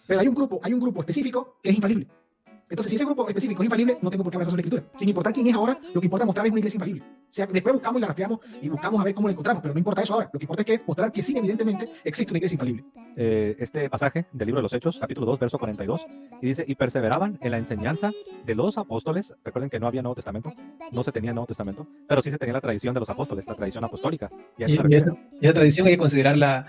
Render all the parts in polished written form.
Pero hay un grupo específico que es infalible. Entonces, si ese grupo específico es infalible, no tengo por qué hablar sobre la escritura. Sin importar quién es ahora, lo que importa mostrar es una iglesia infalible. O sea, después buscamos y la rastreamos y buscamos a ver cómo la encontramos, pero no importa eso ahora. Lo que importa es que mostrar que sí, evidentemente, existe una iglesia infalible. Este pasaje del libro de los Hechos, capítulo 2, verso 42, y dice, y perseveraban en la enseñanza de los apóstoles. Recuerden que no había Nuevo Testamento, no se tenía Nuevo Testamento, pero sí se tenía la tradición de los apóstoles, la tradición apostólica. Y esa tradición hay que considerarla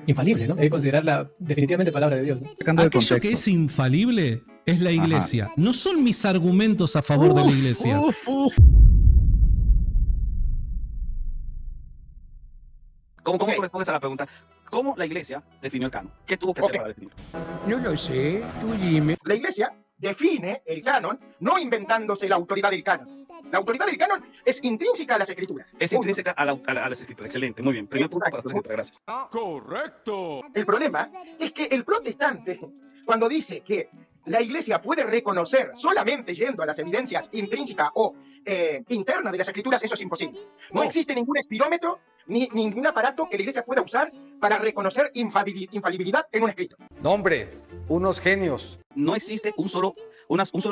infalible, ¿no? Hay que considerarla definitivamente palabra de Dios, ¿no? Aquello que es infalible es la iglesia. Ajá. No son mis argumentos a favor de la iglesia. ¿Cómo tú respondes a la pregunta? ¿Cómo la iglesia definió el canon? ¿Qué tuvo que hacer para definirlo? No lo sé, tú dime. La iglesia define el canon no inventándose la autoridad del canon. La autoridad del canon es intrínseca a las escrituras. Es intrínseca a las escrituras. Excelente, muy bien. Primer punto para las escrituras, gracias. ¡Correcto! El problema es que el protestante, cuando dice que la iglesia puede reconocer solamente yendo a las evidencias intrínsecas o internas de las escrituras, eso es imposible. No existe ningún espirómetro ni ningún aparato que la iglesia pueda usar para reconocer infalibilidad en un escrito. No, hombre, unos genios. No existe un solo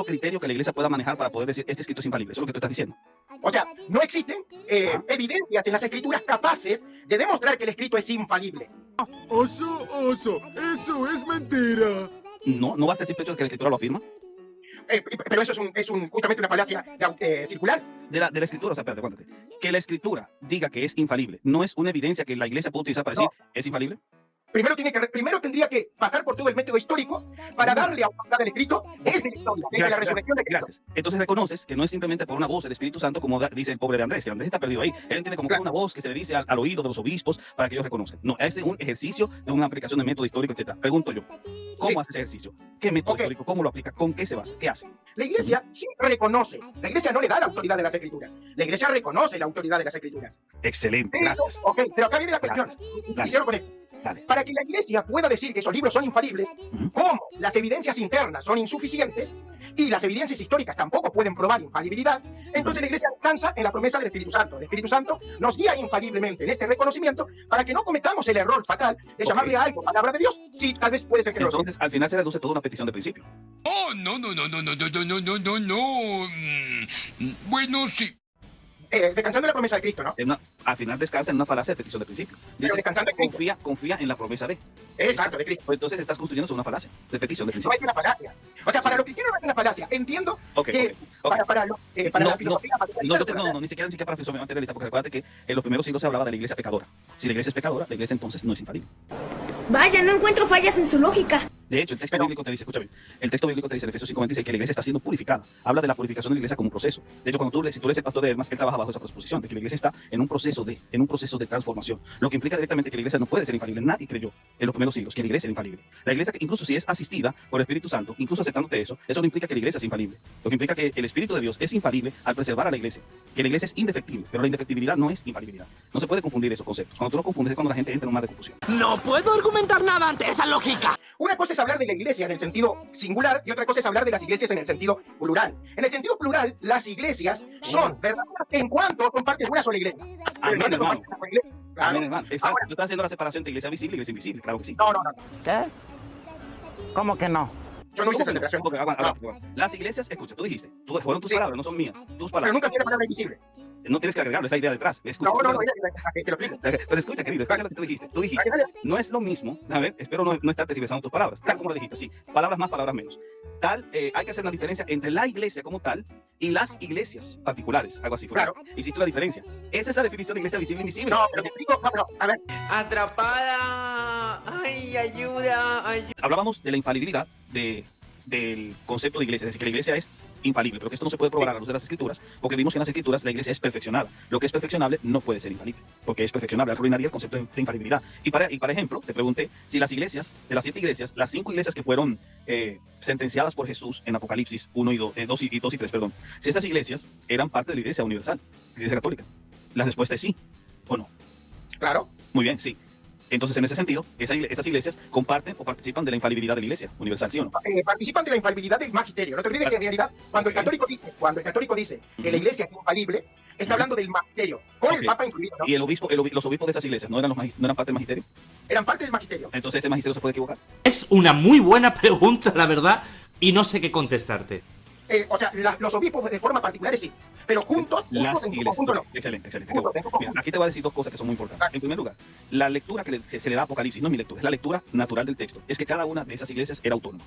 criterio que la iglesia pueda manejar para poder decir este escrito es infalible. Eso es lo que tú estás diciendo. O sea, no existen evidencias en las escrituras capaces de demostrar que el escrito es infalible. Oso, eso es mentira. No basta el simple hecho de que la escritura lo afirma. Pero eso es justamente una falacia circular. De la escritura, o sea, espérate, aguántate. Que la escritura diga que es infalible, ¿no es una evidencia que la iglesia puede utilizar para decir es infalible? Primero tendría que pasar por todo el método histórico para darle autoridad al escrito desde la historia, desde la resurrección de Cristo. Gracias. Entonces reconoces que no es simplemente por una voz del Espíritu Santo, como dice el pobre de Andrés, que Andrés está perdido ahí. Él entiende como que es una voz que se le dice al oído de los obispos para que ellos reconozcan. No, es un ejercicio de una aplicación de método histórico, etc. Pregunto yo, ¿cómo hace ese ejercicio? ¿Qué método histórico? ¿Cómo lo aplica? ¿Con qué se basa? ¿Qué hace? La iglesia sí reconoce. La iglesia no le da la autoridad de las escrituras. La iglesia reconoce la autoridad de las escrituras. Excelente, gracias. Pero acá viene la cuestión. Hicieron con esto. Dale. Para que la iglesia pueda decir que esos libros son infalibles, como las evidencias internas son insuficientes y las evidencias históricas tampoco pueden probar infalibilidad, entonces la iglesia descansa en la promesa del Espíritu Santo. El Espíritu Santo nos guía infaliblemente en este reconocimiento para que no cometamos el error fatal de llamarle a algo palabra de Dios, si tal vez puede ser que entonces, al final se reduce toda una petición de principio. Oh, no. Bueno, sí. Descansando en la promesa de Cristo, ¿no? Al final descansa en una falacia de petición de principio. Dice, descansando en Cristo. Confía en la promesa de. Exacto, de Cristo. Pues entonces estás construyendo sobre una falacia de petición de principio. No es una falacia. O sea, para los cristianos no es una falacia. Entiendo que para la filosofía... No, ni siquiera para la filosofía materialista, porque recuerda que en los primeros siglos se hablaba de la iglesia pecadora. Si la iglesia es pecadora, la iglesia entonces no es infalible. Vaya, no encuentro fallas en su lógica. De hecho, el texto bíblico te dice, escúchame, el texto bíblico te dice en Efesios 5:26 que la iglesia está siendo purificada. Habla de la purificación de la iglesia como un proceso. De hecho, si tú lees el pastor de Hermas, él trabaja bajo esa presposición de que la iglesia está en un proceso de transformación. Lo que implica directamente que la iglesia no puede ser infalible. Nadie creyó en los primeros siglos que la iglesia era infalible. La iglesia, incluso si es asistida por el Espíritu Santo, incluso aceptándote eso no implica que la iglesia es infalible. Lo que implica que el Espíritu de Dios es infalible al preservar a la iglesia. Que la iglesia es indefectible, pero la indefectibilidad no es infalibilidad. No se puede confundir esos conceptos. Cuando tú los confundes es cuando la gente entra en un mar de confusión. No puedo argumentar nada ante esa lógica. Una cosa es hablar de la iglesia en el sentido singular y otra cosa es hablar de las iglesias en el sentido plural. En el sentido plural, las iglesias son verdaderas en cuanto son parte de una sola iglesia. Amén, hermano. Amén, hermano. Exacto. Ahora, tú estás haciendo la separación de iglesia visible y iglesia invisible, claro que sí. No. ¿Qué? ¿Cómo que no? Yo no hice esa separación. Las iglesias, escucha, tú dijiste, fueron tus palabras, no son mías. Tus palabras. Pero nunca tiene la palabra invisible. No tienes que agregarlo, es la idea detrás. Escucha, pero escucha, querido, escucha lo que tú dijiste. Tú dijiste, no es lo mismo, a ver, espero no estar tergiversando tus palabras, tal como lo dijiste, sí, palabras más, palabras menos. Hay que hacer una diferencia entre la iglesia como tal y las iglesias particulares, algo así. Claro. Hiciste una diferencia. Esa es la definición de iglesia visible e invisible. No, pero te explico, a ver. Atrapada. Ay, ayuda. Hablábamos de la infalibilidad del concepto de iglesia, es decir, que la iglesia es infalible, pero que esto no se puede probar a la luz de las escrituras, porque vimos que en las escrituras la iglesia es perfeccionada. Lo que es perfeccionable no puede ser infalible, porque es perfeccionable, arruinaría el concepto de infalibilidad. Y para ejemplo, te pregunté si las iglesias, de las 7 iglesias, las 5 iglesias que fueron sentenciadas por Jesús en Apocalipsis 1 y 2 y 3, perdón, si esas iglesias eran parte de la iglesia universal, la iglesia católica. La respuesta es sí, ¿o no? Claro. Muy bien, sí. Entonces, en ese sentido, esas iglesias comparten o participan de la infalibilidad de la iglesia universal, ¿sí o no? Participan de la infalibilidad del magisterio. No te olvides que en realidad, cuando el católico dice que la iglesia es infalible, Está hablando del magisterio, con el Papa incluido, ¿no? Y los obispos de esas iglesias no eran parte del magisterio. Eran parte del magisterio. Entonces ese magisterio se puede equivocar. Es una muy buena pregunta, la verdad, y no sé qué contestarte. O sea, los obispos de forma particular sí, pero juntos Las en su iglesias. conjunto no. Excelente. Juntos, en su conjunto. Mira, aquí te voy a decir dos cosas que son muy importantes. En primer lugar, la lectura que se le da a Apocalipsis, no es mi lectura, es la lectura natural del texto. Es que cada una de esas iglesias era autónoma.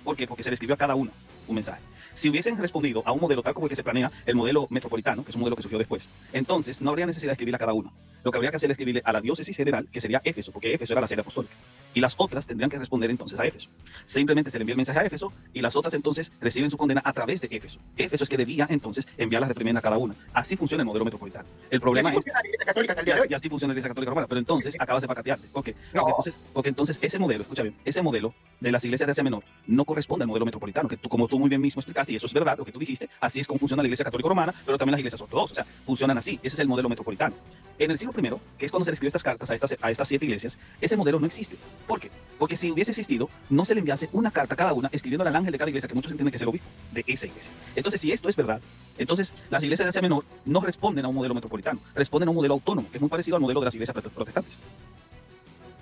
¿Por qué? Porque se le escribió a cada una un mensaje. Si hubiesen respondido a un modelo tal como el que se planea, el modelo metropolitano, que es un modelo que surgió después, entonces no habría necesidad de escribirle a cada una. Lo que habría que hacer es escribirle a la diócesis general, que sería Éfeso, porque Éfeso era la sede apostólica. Y las otras tendrían que responder entonces a Éfeso. Simplemente se le envía el mensaje a Éfeso y las otras entonces reciben su condena a través de Éfeso. Éfeso es que debía entonces enviar la reprimenda a cada una. Así funciona el modelo metropolitano. El problema es... la Iglesia Católica hasta el día de hoy. Y así funciona la Iglesia Católica Romana, pero entonces acabas de pacatearte. ¿Por qué? No. Porque entonces ese modelo, escucha bien, ese modelo de las iglesias de Asia Menor no corresponde al modelo metropolitano, que tú, como tú muy bien mismo explicaste, y eso es verdad, lo que tú dijiste, así es como funciona la Iglesia Católica Romana, pero también las iglesias ortodoxas, o sea, funcionan así, ese es el modelo metropolitano. En el siglo I, que es cuando se le escribió estas cartas a estas 7 iglesias, ese modelo no existe. ¿Por qué? Porque si hubiese existido, no se le enviase una carta a cada una escribiendo al ángel de cada iglesia, que muchos entienden que es el obispo de esa iglesia. Entonces, si esto es verdad, entonces las iglesias de Asia Menor no responden a un modelo metropolitano, responden a un modelo autónomo, que es muy parecido al modelo de las iglesias protestantes.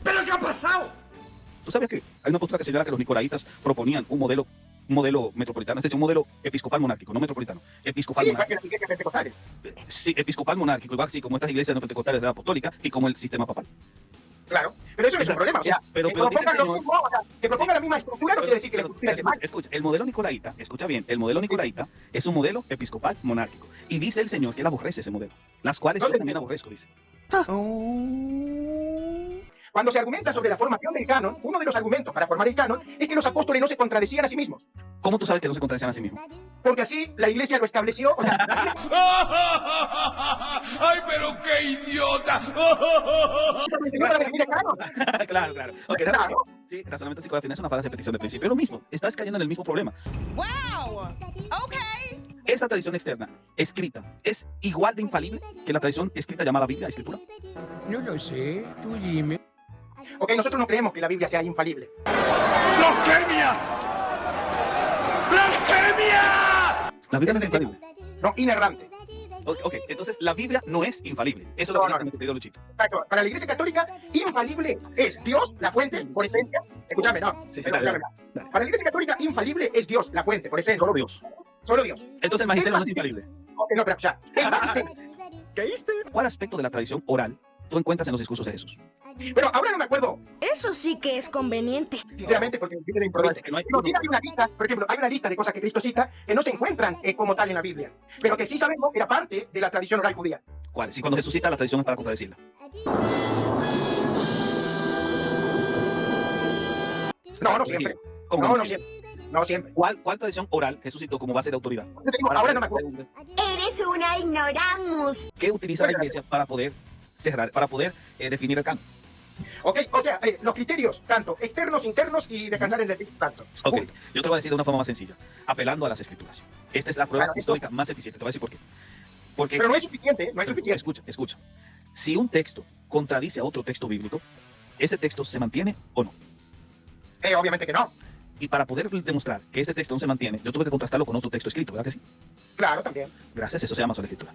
¿Pero qué ha pasado? ¿Tú sabías que hay una postura que señala que los nicolaitas proponían un modelo metropolitano, es decir, un modelo episcopal monárquico, no metropolitano, episcopal Sí, monárquico? las iglesias pentecostales. Sí, episcopal monárquico, igual así como estas iglesias no pentecostales de la apostólica y como el sistema papal. Claro, pero eso no es un problema. O sea, pero que dice el propongan lo Señor- mismo, o sea, que propongan la misma estructura no quiere decir que la estructura esté mal. Escucha, el modelo nicolaita, escucha bien, el modelo nicolaita es un modelo episcopal monárquico. Y dice el Señor que él aborrece ese modelo, las cuales yo ¿Dónde también dice? aborrezco, dice. Cuando se argumenta sobre la formación del canon, uno de los argumentos para formar el canon es que los apóstoles no se contradecían a sí mismos. ¿Cómo tú sabes que no se contradicen a sí mismos? Porque así la iglesia lo estableció, o sea, ¡Ay, pero qué idiota! se lo enseñó para definir el canon. Claro. Ok, Claro. Sí, razonamiento psicológico es una falacia de petición de principio. Es lo mismo, estás cayendo en el mismo problema. ¡Wow! Ok. Esta tradición externa, escrita, es igual de infalible que la tradición escrita llamada Biblia, escritura. No lo sé, tú dime. Ok, nosotros no creemos que la Biblia sea infalible. ¡Blasfemia! ¡Blasfemia! La Biblia no es Eso se infalible. No, inerrante. Ok, entonces la Biblia no es infalible. Eso es lo No, que no, dice mi querido Luchito. Exacto. Para la iglesia católica, infalible es Dios, la fuente, por esencia. Escúchame, no. Sí, Pero dale, escúchame, no. Para la iglesia católica, infalible es Dios, la fuente, por esencia. Solo Dios. Solo Dios. Entonces el magisterio no es infalible. Ok, no, pero ya. El magisterio. ¿Cuál aspecto de la tradición oral tú encuentras en los discursos de Jesús? Pero ahora no me acuerdo, Eso sí que es conveniente. sinceramente, porque viene de improviso. Que no hay- No, sí hay una lista, por ejemplo, hay una lista de cosas que Cristo cita que no se encuentran como tal en la Biblia, pero que sí sabemos que era parte de la tradición oral judía. ¿Cuál? Si cuando Jesús cita la tradición es para contradecirla. No, no siempre. ¿Cómo No, que no siempre. No siempre. ¿Cuál tradición oral Jesús citó como base de autoridad? Yo te digo, ahora no me acuerdo. Eres una ignoramus. ¿Qué utiliza la iglesia para poder cerrar, para poder definir el canon? Ok, o sea, los criterios, tanto externos, internos y descansar en el Espíritu Santo. Ok, Punto. yo te lo voy a decir de una forma más sencilla, apelando a las escrituras. Esta es la prueba Claro, histórica más eficiente. Te voy a decir por qué. Porque, Pero no es suficiente, no es suficiente. escucha. Si un texto contradice a otro texto bíblico, ¿ese texto se mantiene o no? Obviamente que no. Y para poder demostrar que este texto no se mantiene, yo tuve que contrastarlo con otro texto escrito, ¿verdad que sí? Claro, también. Gracias, eso se llama sola escritura.